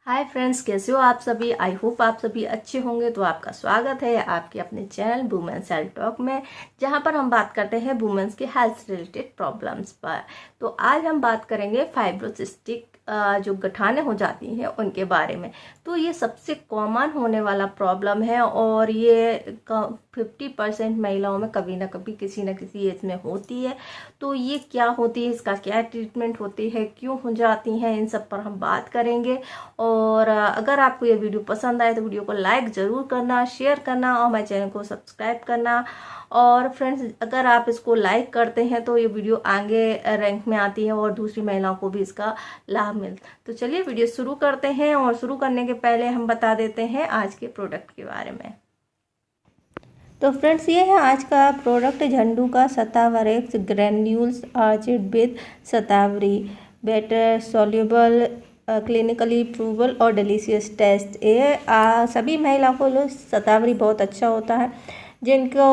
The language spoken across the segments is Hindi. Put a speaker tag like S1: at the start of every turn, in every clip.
S1: हाय फ्रेंड्स, कैसे हो आप सभी। आई होप आप सभी अच्छे होंगे। तो आपका स्वागत है आपके अपने चैनल वुमेन्स हेल्थ टॉक में, जहां पर हम बात करते हैं वुमेन्स के हेल्थ रिलेटेड प्रॉब्लम्स पर। तो आज हम बात करेंगे फाइब्रोसिस्टिक जो गठाने हो जाती हैं उनके बारे में। तो ये सबसे कॉमन होने वाला प्रॉब्लम है और ये 50% महिलाओं में कभी ना कभी किसी न किसी एज में होती है। तो ये क्या होती है, इसका क्या ट्रीटमेंट होती है, क्यों हो जाती हैं, इन सब पर हम बात करेंगे। और अगर आपको ये वीडियो पसंद आए तो वीडियो को लाइक ज़रूर करना, शेयर करना और हमारे चैनल को सब्सक्राइब करना। और फ्रेंड्स, अगर आप इसको लाइक करते हैं तो ये वीडियो आगे रैंक में आती है और दूसरी महिलाओं को भी इसका लाभ मिलता है। तो चलिए वीडियो शुरू करते हैं। और शुरू करने के पहले हम बता देते हैं आज के प्रोडक्ट के बारे में। तो फ्रेंड्स, ये है आज का प्रोडक्ट, झंडू का शतावरी ग्रैन्यूल्स आर्चिड with Shatavari better soluble clinically proven और डिलीशियस टेस्ट। ये सभी महिलाओं को शतावरी बहुत अच्छा होता है। जिनको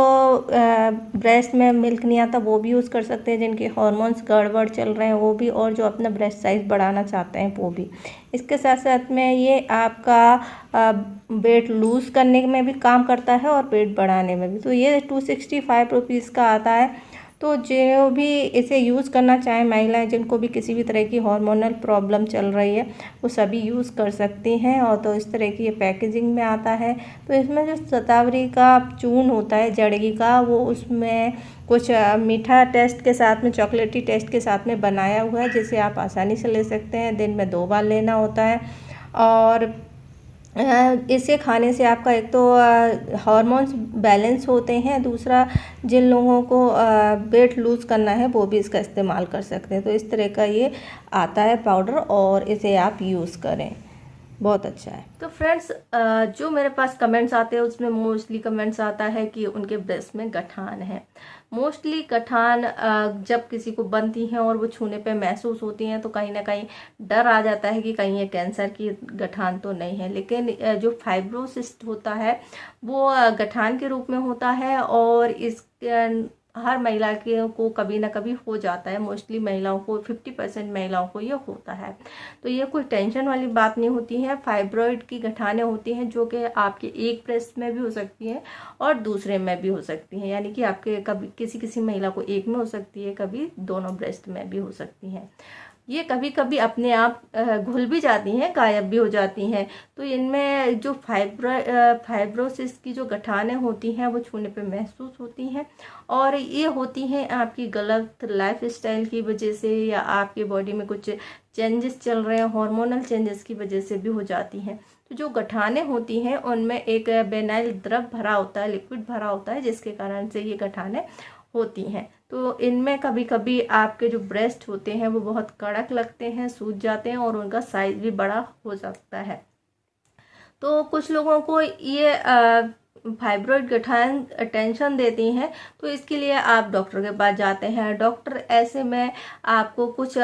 S1: ब्रेस्ट में मिल्क नहीं आता वो भी यूज़ कर सकते हैं, जिनके हार्मोन्स गड़बड़ चल रहे हैं वो भी, और जो अपना ब्रेस्ट साइज बढ़ाना चाहते हैं वो भी। इसके साथ साथ में ये आपका वेट लूज़ करने में भी काम करता है और वेट बढ़ाने में भी। तो ये 265 रुपीज़ का आता है। तो जो भी इसे यूज़ करना चाहें महिलाएं, जिनको भी किसी भी तरह की हार्मोनल प्रॉब्लम चल रही है, वो सभी यूज़ कर सकती हैं। और तो इस तरह की ये पैकेजिंग में आता है। तो इसमें जो शतावरी का चूर्ण होता है जड़ी का, वो उसमें कुछ मीठा टेस्ट के साथ में, चॉकलेटी टेस्ट के साथ में बनाया हुआ है, जिसे आप आसानी से ले सकते हैं। दिन में 2 बार लेना होता है। और इसे खाने से आपका एक तो हार्मोन्स बैलेंस होते हैं, दूसरा जिन लोगों को वेट लूज़ करना है वो भी इसका इस्तेमाल कर सकते हैं। तो इस तरह का ये आता है पाउडर और इसे आप यूज़ करें, बहुत अच्छा है। तो फ्रेंड्स, जो मेरे पास कमेंट्स आते हैं उसमें मोस्टली कमेंट्स आता है कि उनके ब्रेस्ट में गठान है। मोस्टली गठान जब किसी को बनती हैं और वो छूने पे महसूस होती हैं तो कहीं ना कहीं डर आ जाता है कि कहीं ये कैंसर की गठान तो नहीं है। लेकिन जो फाइब्रोसिस्ट होता है वो गठान के रूप में होता है और इस हर महिला के को कभी ना कभी हो जाता है। मोस्टली महिलाओं को 50% महिलाओं को ये होता है। तो ये कोई टेंशन वाली बात नहीं होती है। फाइब्रॉइड की गठानें होती हैं जो कि आपके एक ब्रेस्ट में भी हो सकती हैं और दूसरे में भी हो सकती हैं। यानी कि आपके कभी किसी महिला को एक में हो सकती है, कभी दोनों ब्रेस्ट में भी हो सकती हैं। ये कभी कभी अपने आप घुल भी जाती हैं, गायब भी हो जाती हैं। तो इनमें जो फाइब्रोसिस की जो गठानें होती हैं वो छूने पे महसूस होती हैं और ये होती हैं आपकी गलत लाइफ स्टाइल की वजह से, या आपके बॉडी में कुछ चेंजेस चल रहे हैं, हार्मोनल चेंजेस की वजह से भी हो जाती हैं। तो जो गठानें होती हैं उनमें एक बेनाइल द्रव भरा होता है, लिक्विड भरा होता है, जिसके कारण से ये गठानें होती हैं। तो इनमें कभी कभी आपके जो ब्रेस्ट होते हैं वो बहुत कड़क लगते हैं, सूज जाते हैं और उनका साइज भी बड़ा हो सकता है। तो कुछ लोगों को ये फाइब्रॉइड गठान टेंशन देती हैं, तो इसके लिए आप डॉक्टर के पास जाते हैं। डॉक्टर ऐसे में आपको कुछ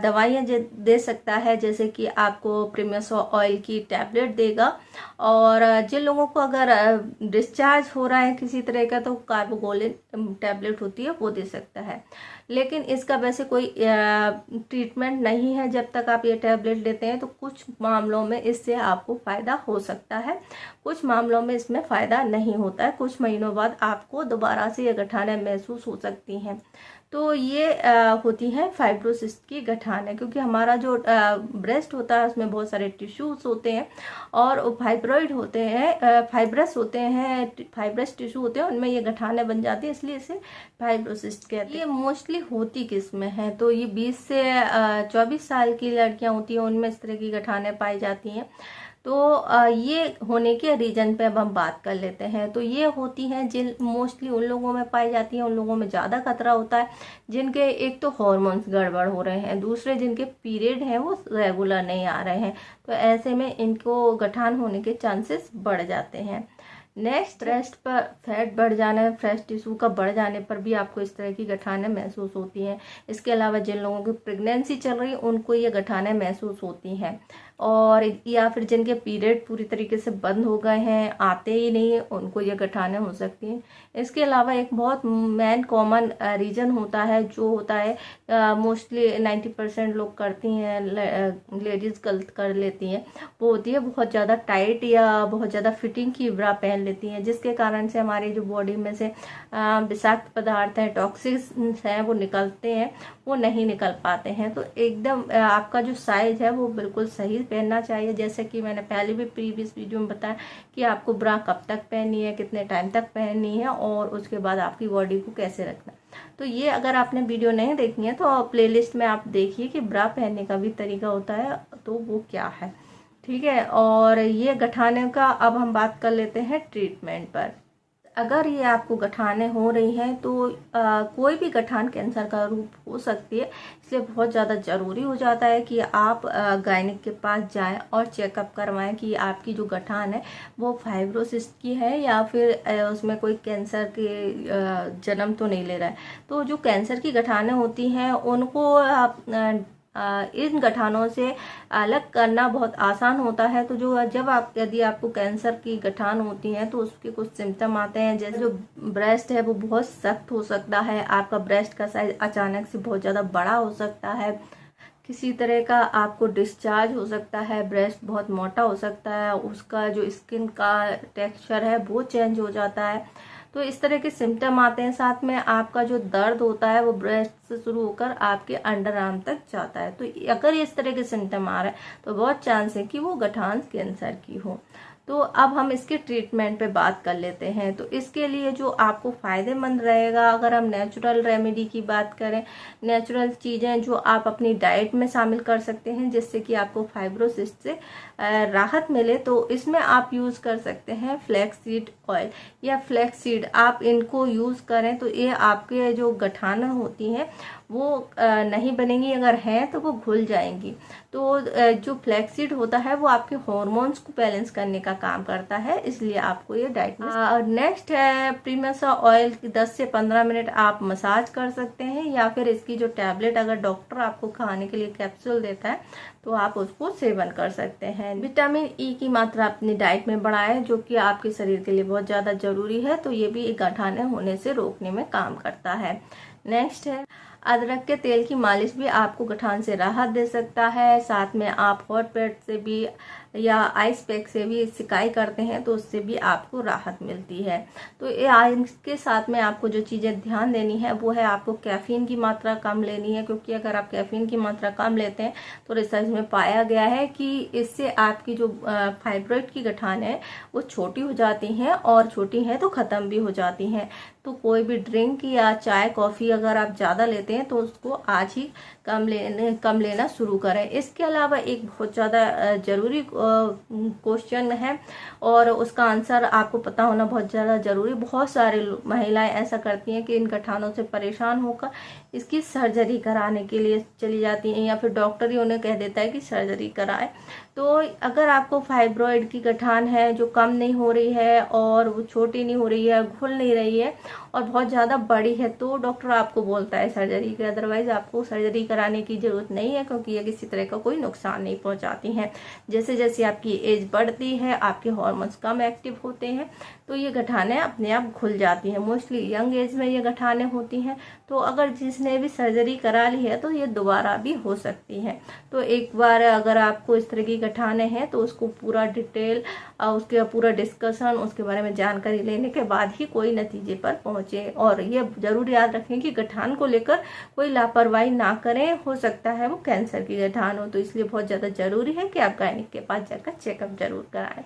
S1: दवाइयाँ दे सकता है, जैसे कि आपको प्रीमियस ऑयल की टैबलेट देगा। और जिन लोगों को अगर डिस्चार्ज हो रहा है किसी तरह का तो कार्बोगोलिन टैबलेट होती है वो दे सकता है। लेकिन इसका वैसे कोई ट्रीटमेंट नहीं है। जब तक आप ये टैबलेट लेते हैं तो कुछ मामलों में इससे आपको फ़ायदा हो सकता है, कुछ मामलों में इसमें फ़ायदा नहीं होता है। कुछ महीनों बाद आपको दोबारा से ये गठानें महसूस हो सकती हैं। तो ये होती हैं फाइब्रोसिस्ट की गठानें, क्योंकि हमारा जो ब्रेस्ट होता है उसमें बहुत सारे टिश्यूज होते हैं और फाइब्रॉइड होते हैं, फाइब्रस होते हैं, फाइब्रस टिश्यू होते हैं, उनमें ये गठानें बन जाती है, इसलिए इसे फाइब्रोसिस्ट कहते हैं। ये मोस्टली होती किस में है, तो ये 20 से 24 साल की लड़कियां होती हैं, उनमें इस तरह की गठानें पाई जाती हैं। तो ये होने के रीजन पे अब हम बात कर लेते हैं। तो ये होती हैं जिन मोस्टली उन लोगों में पाई जाती हैं, उन लोगों में ज़्यादा खतरा होता है जिनके एक तो हार्मोन्स गड़बड़ हो रहे हैं, दूसरे जिनके पीरियड हैं वो रेगुलर नहीं आ रहे हैं। तो ऐसे में इनको गठान होने के चांसेस बढ़ जाते हैं। नेक्स्ट, ब्रेस्ट पर फैट बढ़ जाने, ब्रेस्ट टिश्यू का बढ़ जाने पर भी आपको इस तरह की गठानें महसूस होती हैं। इसके अलावा जिन लोगों की प्रेगनेंसी चल रही है उनको ये गठानें महसूस होती हैं। और या फिर जिनके पीरियड पूरी तरीके से बंद हो गए हैं, आते ही नहीं है, उनको ये गठाने हो सकती हैं। इसके अलावा एक बहुत मेन कॉमन रीजन होता है, जो होता है मोस्टली 90% लोग करती हैं, लेडीज गलत कर लेती हैं, वो होती है बहुत ज़्यादा टाइट या बहुत ज़्यादा फिटिंग की ब्रा पहन लेती हैं, जिसके कारण से हमारी जो बॉडी में से विषाक्त पदार्थ हैं, टॉक्सिन्स हैं, वो निकलते हैं, वो नहीं निकल पाते हैं। तो एकदम आपका जो साइज है वो बिल्कुल सही पहनना चाहिए। जैसे कि मैंने पहले भी प्रीवियस वीडियो में बताया कि आपको ब्रा कब तक पहननी है, कितने टाइम तक पहननी है और उसके बाद आपकी बॉडी को कैसे रखना है। तो ये अगर आपने वीडियो नहीं देखी है तो प्लेलिस्ट में आप देखिए कि ब्रा पहनने का भी तरीका होता है, तो वो क्या है, ठीक है। और ये गठाने का अब हम बात कर लेते हैं ट्रीटमेंट पर। अगर ये आपको गठाने हो रही हैं तो कोई भी गठान कैंसर का रूप हो सकती है, इसलिए बहुत ज़्यादा ज़रूरी हो जाता है कि आप गायनिक के पास जाएं और चेकअप करवाएं कि आपकी जो गठान है वो फाइब्रोसिस्ट की है या फिर उसमें कोई कैंसर के जन्म तो नहीं ले रहा है। तो जो कैंसर की गठानें होती हैं उनको आप इन गठानों से अलग करना बहुत आसान होता है। तो जो जब यदि आपको कैंसर की गठान होती है तो उसके कुछ सिम्टम आते हैं, जैसे जो ब्रेस्ट है वो बहुत सख्त हो सकता है, आपका ब्रेस्ट का साइज अचानक से बहुत ज़्यादा बड़ा हो सकता है, किसी तरह का आपको डिस्चार्ज हो सकता है, ब्रेस्ट बहुत मोटा हो सकता है, उसका जो स्किन का टेक्सचर है वो चेंज हो जाता है। तो इस तरह के सिम्टम आते हैं। साथ में आपका जो दर्द होता है वो ब्रेस्ट से शुरू होकर आपके अंडर आर्म तक जाता है। तो अगर इस तरह के सिम्टम आ रहे हैं तो बहुत चांस है कि वो गठान कैंसर की हो। तो अब हम इसके ट्रीटमेंट पे बात कर लेते हैं। तो इसके लिए जो आपको फायदेमंद रहेगा, अगर हम नेचुरल रेमेडी की बात करें, नेचुरल चीज़ें जो आप अपनी डाइट में शामिल कर सकते हैं जिससे कि आपको फाइब्रोसिस्ट से राहत मिले, तो इसमें आप यूज़ कर सकते हैं फ्लैक्स सीड ऑयल या फ्लैक्स सीड। आप इनको यूज़ करें तो ये आपके जो गठान होती हैं वो नहीं बनेंगी, अगर हैं तो वो घुल जाएंगी। तो जो फ्लैक्सीड होता है वो आपके हॉर्मोन्स को बैलेंस करने का काम करता है, इसलिए आपको ये डाइट में। नेक्स्ट है प्रीमेसा ऑयल। 10 से 15 मिनट आप मसाज कर सकते हैं, या फिर इसकी जो टैबलेट अगर डॉक्टर आपको खाने के लिए कैप्सूल देता है तो आप उसको सेवन कर सकते हैं। विटामिन ई की मात्रा अपनी डाइट में बढ़ाएं, जो कि आपके शरीर के लिए बहुत ज़्यादा जरूरी है। तो ये भी गठाने होने से रोकने में काम करता है। नेक्स्ट है अदरक के तेल की मालिश भी आपको गठान से राहत दे सकता है। साथ में आप हॉट पैड से भी या आइस पैक से भी सिकाई करते हैं तो उससे भी आपको राहत मिलती है। तो इसके साथ में आपको जो चीज़ें ध्यान देनी है वो है आपको कैफीन की मात्रा कम लेनी है, क्योंकि अगर आप कैफीन की मात्रा कम लेते हैं तो रिसर्च में पाया गया है कि इससे आपकी जो फाइब्रॉइड की गठान है वो छोटी हो जाती हैं, और छोटी हैं तो ख़त्म भी हो जाती हैं। तो कोई भी ड्रिंक या चाय कॉफ़ी अगर आप ज़्यादा लेते हैं तो उसको आज ही कम लेना शुरू करें। इसके अलावा एक बहुत ज़्यादा ज़रूरी क्वेश्चन है और उसका आंसर आपको पता होना बहुत ज़्यादा ज़रूरी। बहुत सारे महिलाएं ऐसा करती हैं कि इन गठानों से परेशान होकर इसकी सर्जरी कराने के लिए चली जाती हैं, या फिर डॉक्टर ही उन्हें कह देता है कि सर्जरी कराए। तो अगर आपको फाइब्रॉइड की गठान है जो कम नहीं हो रही है और वो छोटी नहीं हो रही है, घुल नहीं रही है और बहुत ज़्यादा बड़ी है, तो डॉक्टर आपको बोलता है सर्जरी की। अदरवाइज आपको सर्जरी कराने की ज़रूरत नहीं है, क्योंकि ये किसी तरह का कोई नुकसान नहीं पहुंचाती हैं। जैसे जैसे आपकी एज बढ़ती है, आपके हार्मोन्स कम एक्टिव होते हैं, तो ये गठानें अपने आप घुल जाती हैं। मोस्टली यंग एज में ये गठानें होती हैं। तो अगर जिसने भी सर्जरी करा ली है तो ये दोबारा भी हो सकती हैं। तो एक बार अगर आपको इस तरह की गठानें हैं तो उसको पूरा डिटेल, उसके पूरा डिस्कशन, उसके बारे में जानकारी लेने के बाद ही कोई नतीजे पर पहुंचे। और ये जरूर याद रखें कि गठान को लेकर कोई लापरवाही ना करें, हो सकता है वो कैंसर की गठान हो। तो इसलिए बहुत ज़्यादा जरूरी है कि आप गायनिक के पास जाकर चेकअप जरूर कराएं।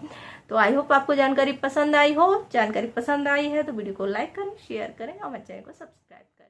S1: तो आई होप आपको जानकारी पसंद आई हो। जानकारी पसंद आई है तो वीडियो को लाइक करें, शेयर करें और मेरे चैनल को सब्सक्राइब करें।